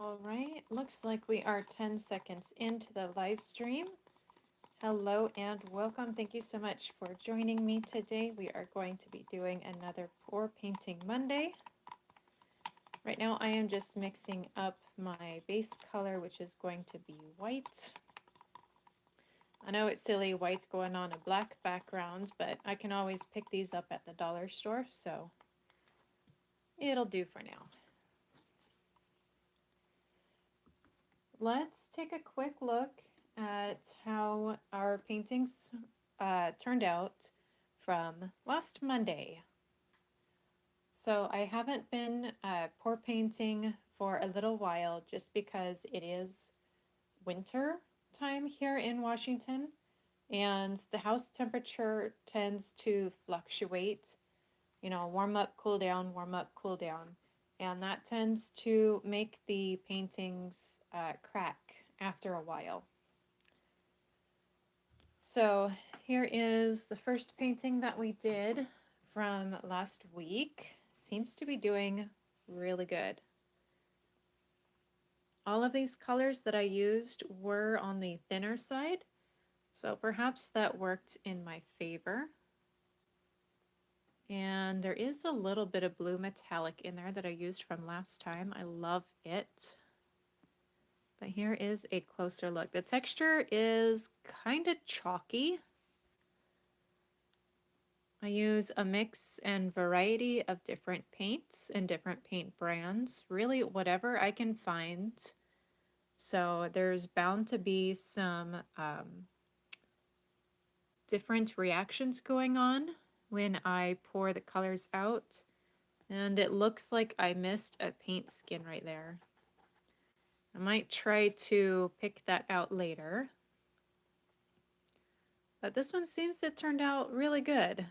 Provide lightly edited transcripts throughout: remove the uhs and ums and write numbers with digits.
All right, looks like we are 10 seconds into the live stream. Hello and welcome. Thank you so much for joining me today. We are going to be doing another Pour Painting Monday. Right now I am just mixing up my base color, which is going to be white. I know it's silly, white's going on a black background, but I can always pick these up at the dollar store, so it'll do for now. Let's take a quick look at how our paintings turned out from last Monday. So I haven't been pour painting for a little while just because it is winter time here in Washington and the house temperature tends to fluctuate, you know, warm up, cool down, warm up, cool down. And that tends to make the paintings crack after a while. So here is the first painting that we did from last week. Seems to be doing really good. All of these colors that I used were on the thinner side, so perhaps that worked in my favor. And there is a little bit of blue metallic in there that I used from last time. I love it. But here is a closer look. The texture is kind of chalky. I use a mix and variety of different paints and different paint brands, really whatever I can find. So there's bound to be some different reactions going on when I pour the colors out. And it looks like I missed a paint skin right there. I might try to pick that out later. But this one seems to turn out really good.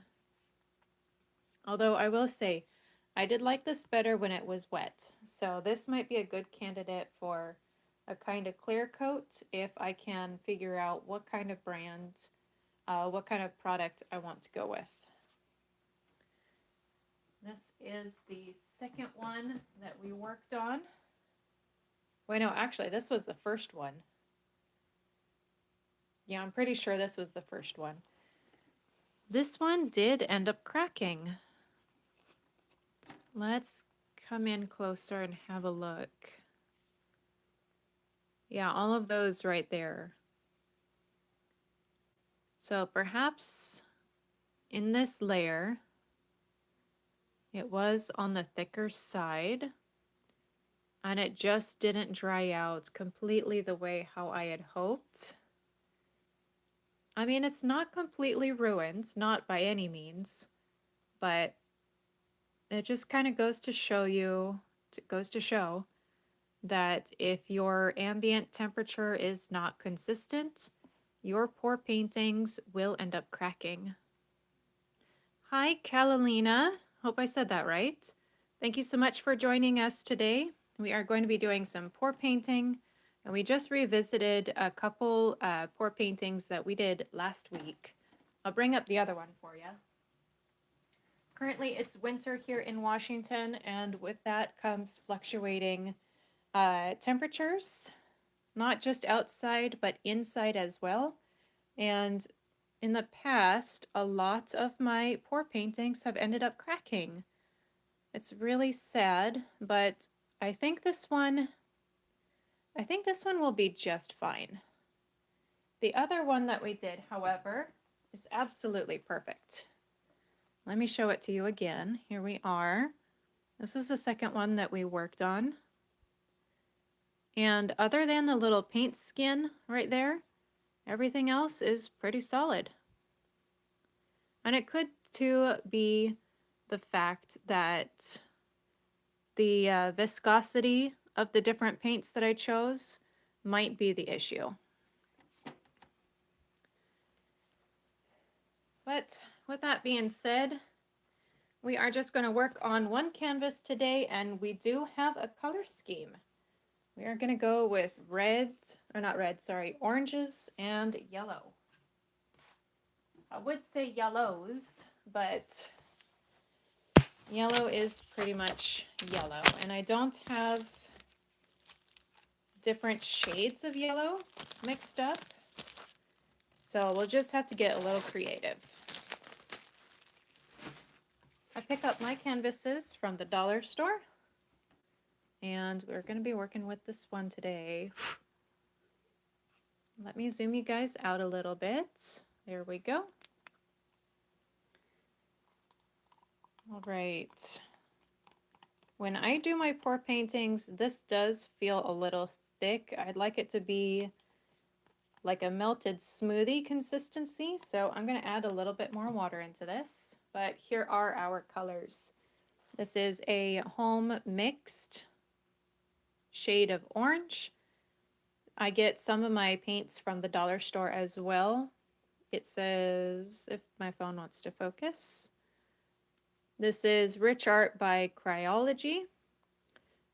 Although I will say, I did like this better when it was wet. So this might be a good candidate for a kind of clear coat if I can figure out what kind of brand, what kind of product I want to go with. This is the second one that we worked on. Wait, no, actually, this was the first one. Yeah, I'm pretty sure this was the first one. This one did end up cracking. Let's come in closer and have a look. Yeah, all of those right there. So perhaps in this layer, it was on the thicker side and it just didn't dry out completely the way how I had hoped. I mean, it's not completely ruined, not by any means, but it just kind of goes to show you, it goes to show that if your ambient temperature is not consistent, your pour paintings will end up cracking. Hi, Catalina. Hope I said that right. Thank you so much for joining us today. We are going to be doing some pour painting, and we just revisited a couple pour paintings that we did last week. I'll bring up the other one for you. Currently, it's winter here in Washington, and with that comes fluctuating temperatures, not just outside, but inside as well. And in the past, a lot of my pour paintings have ended up cracking. It's really sad, but I think this one will be just fine. The other one that we did, however, is absolutely perfect. Let me show it to you again. Here we are. This is the second one that we worked on. And other than the little paint skin right there, everything else is pretty solid. And it could too be the fact that the viscosity of the different paints that I chose might be the issue. But with that being said, we are just going to work on one canvas today, and we do have a color scheme. We are going to go with reds, or not reds, sorry, oranges and yellow. I would say yellows, but yellow is pretty much yellow. And I don't have different shades of yellow mixed up. So we'll just have to get a little creative. I pick up my canvases from the dollar store. And we're going to be working with this one today. Let me zoom you guys out a little bit. There we go. All right. When I do my pour paintings, this does feel a little thick. I'd like it to be like a melted smoothie consistency. So I'm going to add a little bit more water into this. But here are our colors. This is a home mixed shade of orange. I get some of my paints from the dollar store as well. It says, if my phone wants to focus, this is Rich Art by Cryology.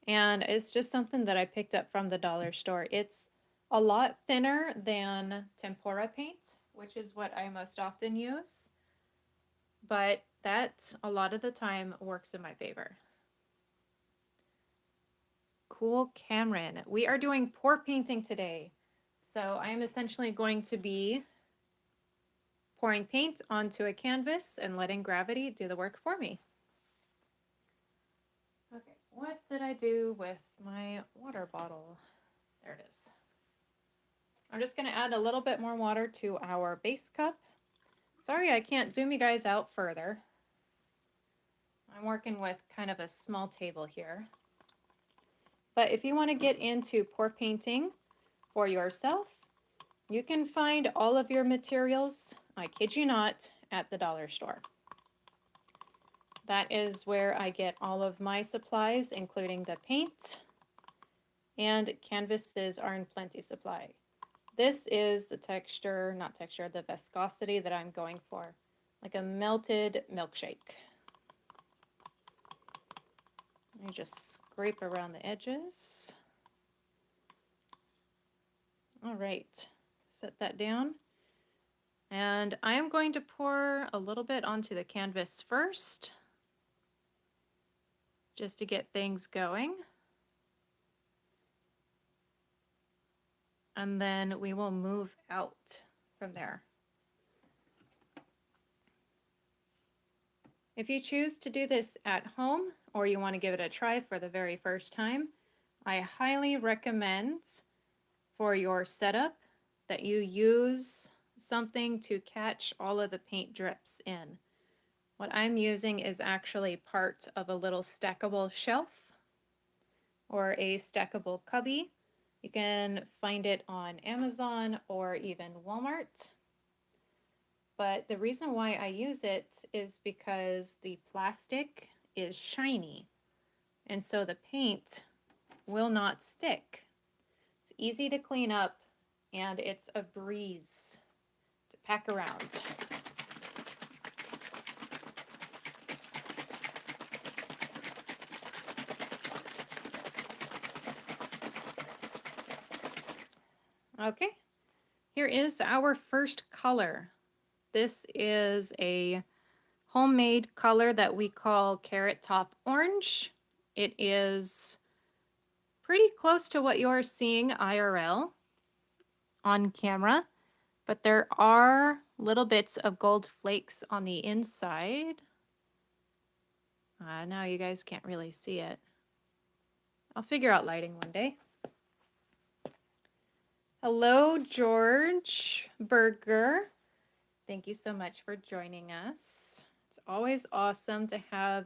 And it's just something that I picked up from the dollar store. It's a lot thinner than tempera paint, which is what I most often use. But that, a lot of the time, works in my favor. Cool, Cameron. We are doing pour painting today. So I am essentially going to be pouring paint onto a canvas and letting gravity do the work for me. Okay, what did I do with my water bottle? There it is. I'm just going to add a little bit more water to our base cup. Sorry I can't zoom you guys out further. I'm working with kind of a small table here. But if you want to get into pour painting for yourself, you can find all of your materials, I kid you not, at the dollar store. That is where I get all of my supplies, including the paint, and canvases are in plenty supply. This is the texture, not texture, the viscosity that I'm going for, like a melted milkshake. Let me just scrape around the edges. All right, set that down. And I am going to pour a little bit onto the canvas first, just to get things going. And then we will move out from there. If you choose to do this at home, or you want to give it a try for the very first time, I highly recommend for your setup that you use something to catch all of the paint drips in. What I'm using is actually part of a little stackable shelf or a stackable cubby. You can find it on Amazon or even Walmart. But the reason why I use it is because the plastic is shiny, and so the paint will not stick. It's easy to clean up, and it's a breeze to pack around. Okay, here is our first color. This is a homemade color that we call Carrot Top Orange. It is pretty close to what you're seeing IRL on camera, but there are little bits of gold flakes on the inside. Now you guys can't really see it. I'll figure out lighting one day. Hello, George Berger. Thank you so much for joining us. It's always awesome to have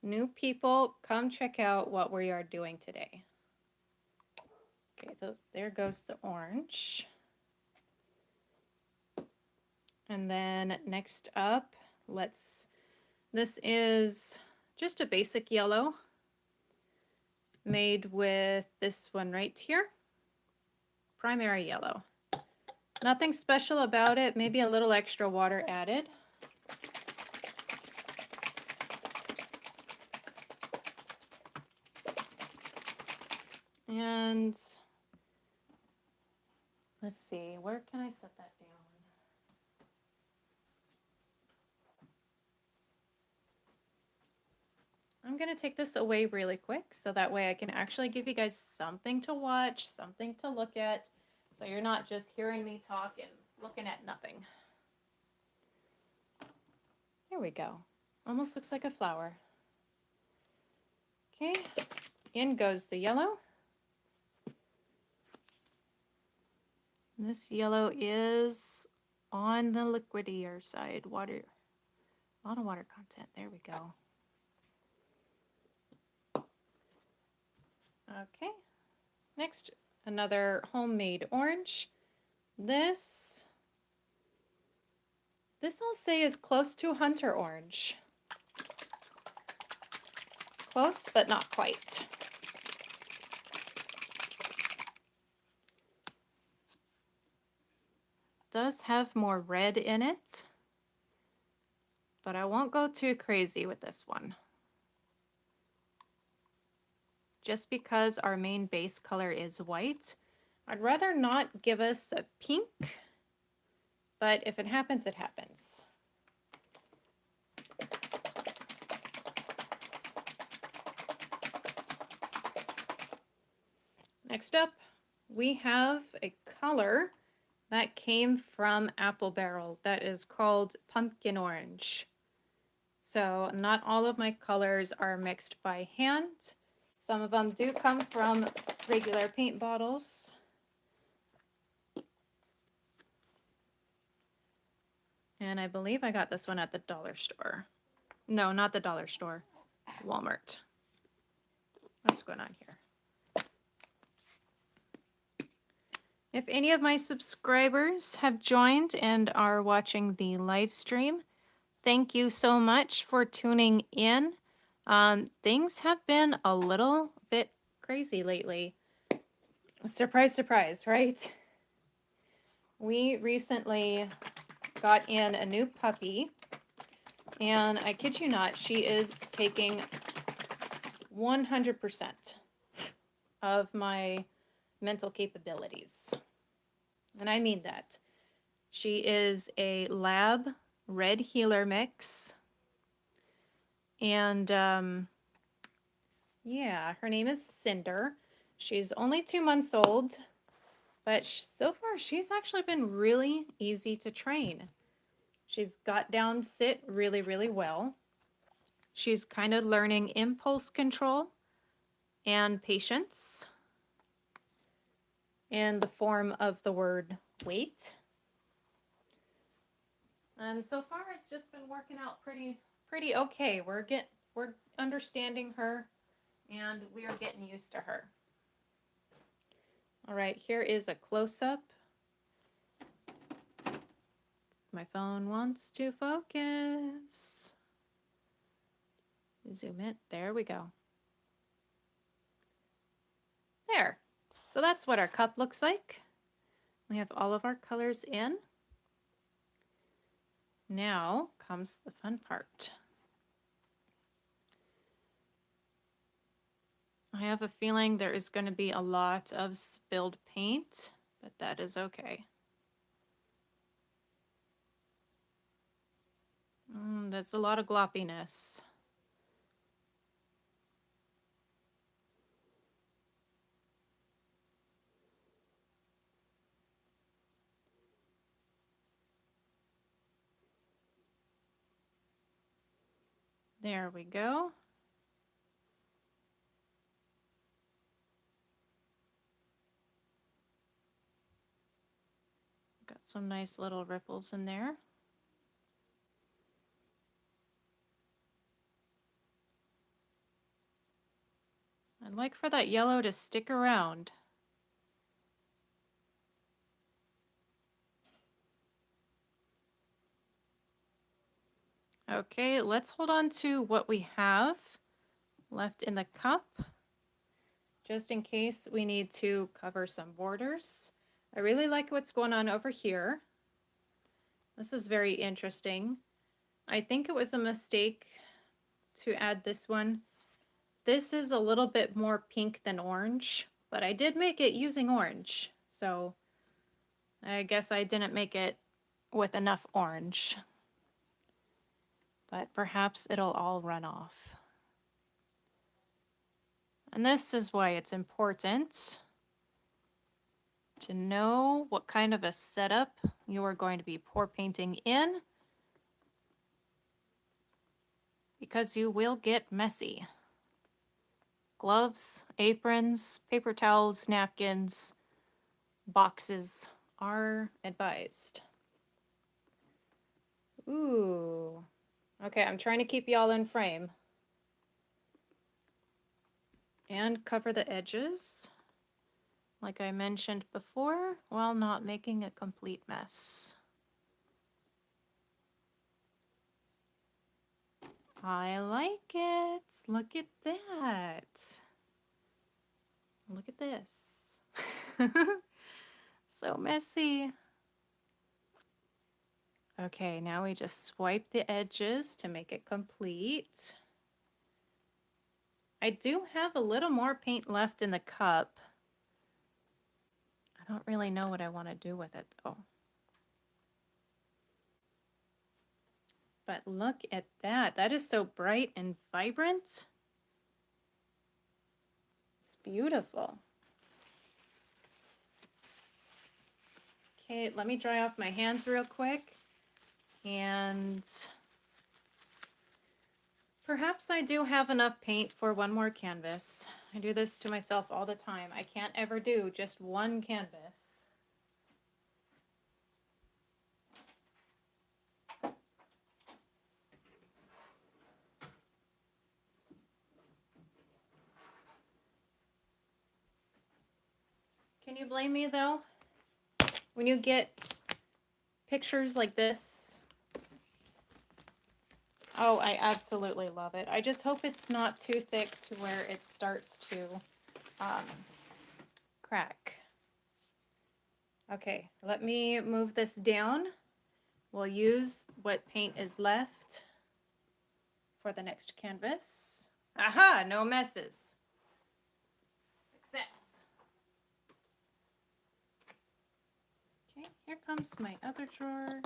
new people come check out what we are doing today. Okay, there goes the orange. And then next up, this is just a basic yellow made with this one right here, primary yellow. Nothing special about it, maybe a little extra water added. And let's see, where can I set that down? I'm going to take this away really quick so that way I can actually give you guys something to watch, something to look at, so you're not just hearing me talk and looking at nothing. There we go. Almost looks like a flower. Okay, in goes the yellow. This yellow is on the liquidier side. Water, a lot of water content. There we go. Okay, next, another homemade orange. This I'll say is close to hunter orange. Close, but not quite. Does have more red in it, but I won't go too crazy with this one. Just because our main base color is white, I'd rather not give us a pink, but if it happens, it happens. Next up, we have a color that came from Apple Barrel that is called pumpkin orange. So not all of my colors are mixed by hand. Some of them do come from regular paint bottles. And I believe I got this one at the dollar store. No, not the dollar store. Walmart. What's going on here? If any of my subscribers have joined and are watching the live stream, thank you so much for tuning in. Things have been a little bit crazy lately. Surprise, surprise, right? We recently got in a new puppy, and I kid you not, she is taking 100% of my mental capabilities. And I mean that. She is a lab red healer mix. And yeah, her name is Cinder. She's only 2 months old, but so far she's actually been really easy to train. She's got down sit really, really well. She's kind of learning impulse control and patience in the form of the word wait. And so far it's just been working out pretty okay. We're understanding her and we are getting used to her. All right, here is a close-up. My phone wants to focus. Zoom it. There we go. There. So that's what our cup looks like. We have all of our colors in. Now comes the fun part. I have a feeling there is going to be a lot of spilled paint, but that is okay. That's a lot of gloppiness. There we go. Got some nice little ripples in there. I'd like for that yellow to stick around. Okay, let's hold on to what we have left in the cup, just in case we need to cover some borders. I really like what's going on over here. This is very interesting. I think it was a mistake to add this one. This is a little bit more pink than orange, but I did make it using orange, so I guess I didn't make it with enough orange. But perhaps it'll all run off. And this is why it's important to know what kind of a setup you are going to be pour painting in, because you will get messy. Gloves, aprons, paper towels, napkins, boxes are advised. Ooh. Okay, I'm trying to keep y'all in frame. And cover the edges, like I mentioned before, while not making a complete mess. I like it. Look at that. Look at this. So messy. Okay, now we just swipe the edges to make it complete. I do have a little more paint left in the cup. I don't really know what I want to do with it though. But look at that. That is so bright and vibrant. It's beautiful. Okay, let me dry off my hands real quick. And perhaps I do have enough paint for one more canvas. I do this to myself all the time. I can't ever do just one canvas. Can you blame me though? When you get pictures like this. Oh, I absolutely love it. I just hope it's not too thick to where it starts to crack. Okay, let me move this down. We'll use what paint is left for the next canvas. Aha, no messes. Success. Okay, here comes my other drawer.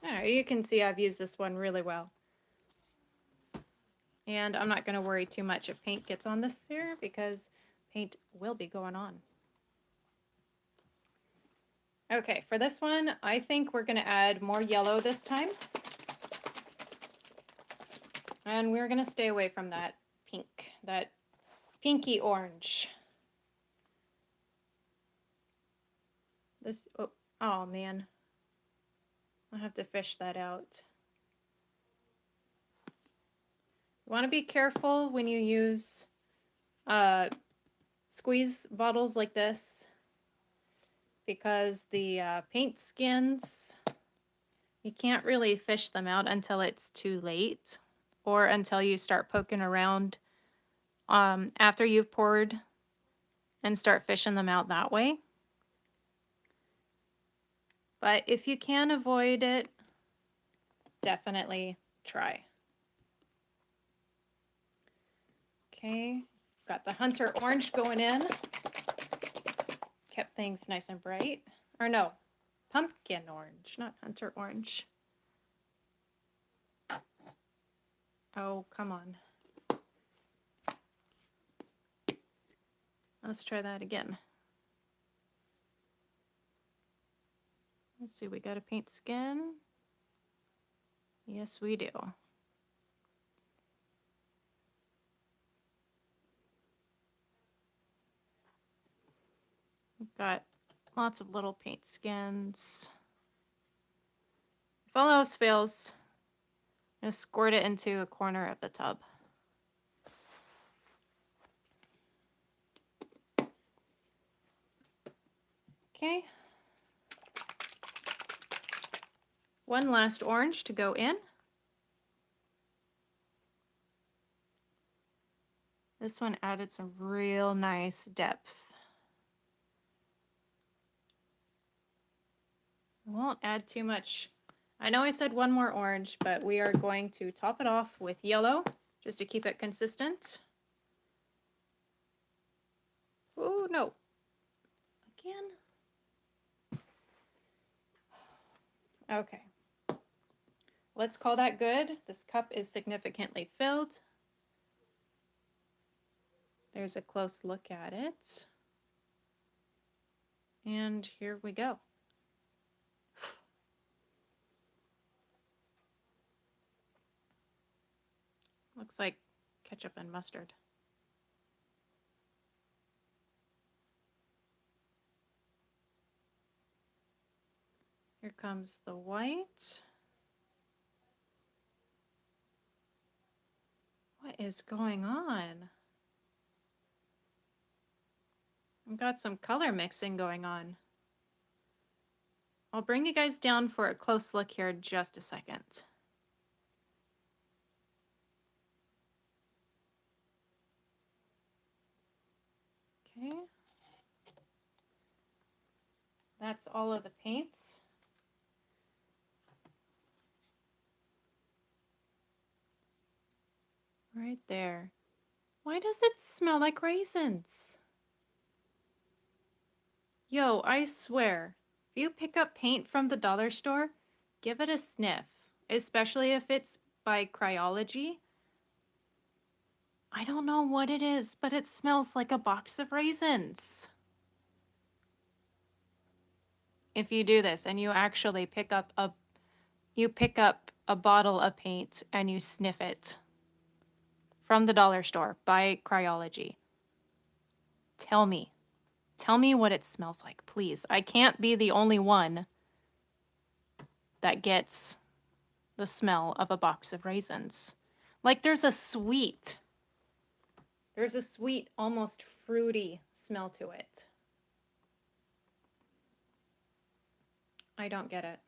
All right, you can see I've used this one really well. And I'm not going to worry too much if paint gets on this here because paint will be going on. Okay, for this one, I think we're going to add more yellow this time. And we're going to stay away from that pink, that pinky orange. This, oh man. I'll have to fish that out. You want to be careful when you use squeeze bottles like this because the paint skins, you can't really fish them out until it's too late or until you start poking around after you've poured and start fishing them out that way. But if you can avoid it, definitely try. Okay, got the Hunter Orange going in. Kept things nice and bright. Or no, Pumpkin Orange, not Hunter Orange. Oh, come on. Let's try that again. Let's see, we got a paint skin. Yes, we do. We've got lots of little paint skins. If all else fails, just squirt it into a corner of the tub. Okay. One last orange to go in. This one added some real nice depth. I won't add too much. I know I said one more orange, but we are going to top it off with yellow just to keep it consistent. Oh, no. Again. Okay. Let's call that good. This cup is significantly filled. There's a close look at it. And here we go. Looks like ketchup and mustard. Here comes the white. What is going on? I've got some color mixing going on. I'll bring you guys down for a close look here in just a second. Okay. That's all of the paint. Right there. Why does it smell like raisins? Yo, I swear, if you pick up paint from the dollar store, give it a sniff, especially if it's by Cryology. I don't know what it is, but it smells like a box of raisins. If you do this and you actually pick up a bottle of paint and you sniff it from the dollar store by Cryology. Tell me what it smells like, please. I can't be the only one that gets the smell of a box of raisins. Like there's a sweet, almost fruity smell to it. I don't get it.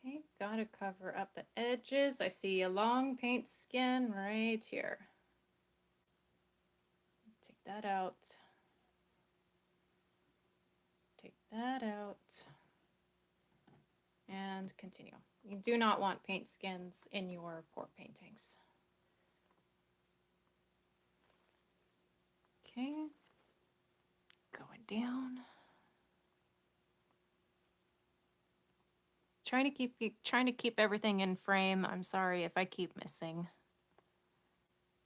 Okay, gotta cover up the edges. I see a long paint skin right here. Take that out. Take that out. And continue. You do not want paint skins in your pour paintings. Okay. Going down. Trying to keep everything in frame. I'm sorry if I keep missing.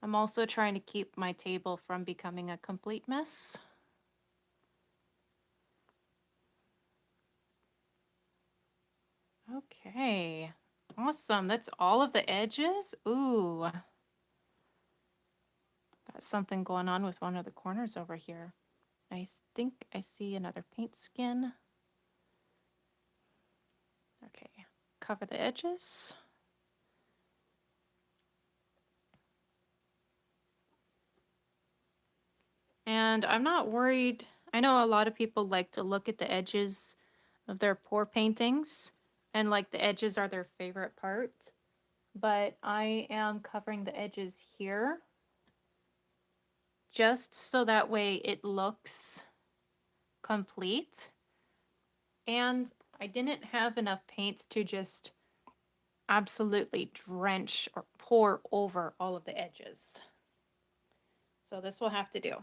I'm also trying to keep my table from becoming a complete mess. Okay. Awesome. That's all of the edges. Ooh. Got something going on with one of the corners over here. I think I see another paint skin. Okay. Cover the edges. And I'm not worried. I know a lot of people like to look at the edges of their pour paintings, and like the edges are their favorite part. But I am covering the edges here just so that way it looks complete. And I didn't have enough paints to just absolutely drench or pour over all of the edges. So this will have to do.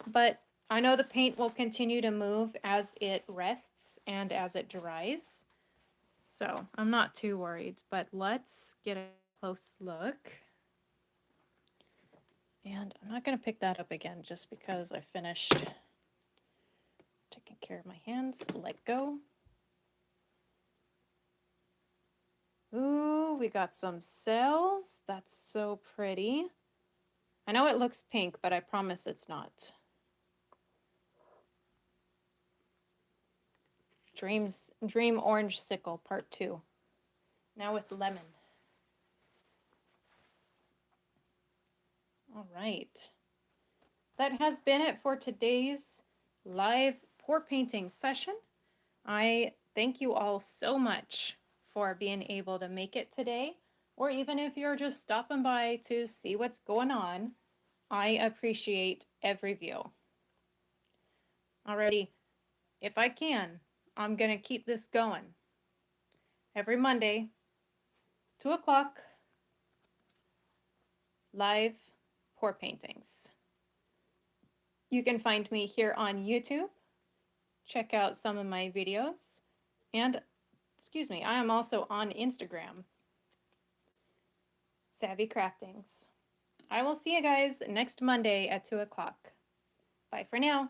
But I know the paint will continue to move as it rests and as it dries. So I'm not too worried, but let's get a close look. And I'm not going to pick that up again just because I finished taking care of my hands. Let go. Ooh, we got some cells. That's so pretty. I know it looks pink, but I promise it's not. Dream Orange Sickle Part 2. Now with lemon. All right. That has been it for today's live pour painting session. I thank you all so much for being able to make it today, or even if you're just stopping by to see what's going on. I appreciate every view. Alrighty, if I can, I'm gonna keep this going. Every Monday, 2 o'clock, live pour paintings. You can find me here on YouTube check out some of my videos. And, excuse me, I am also on Instagram, Savvy Craftings. I will see you guys next Monday at 2 o'clock. Bye for now.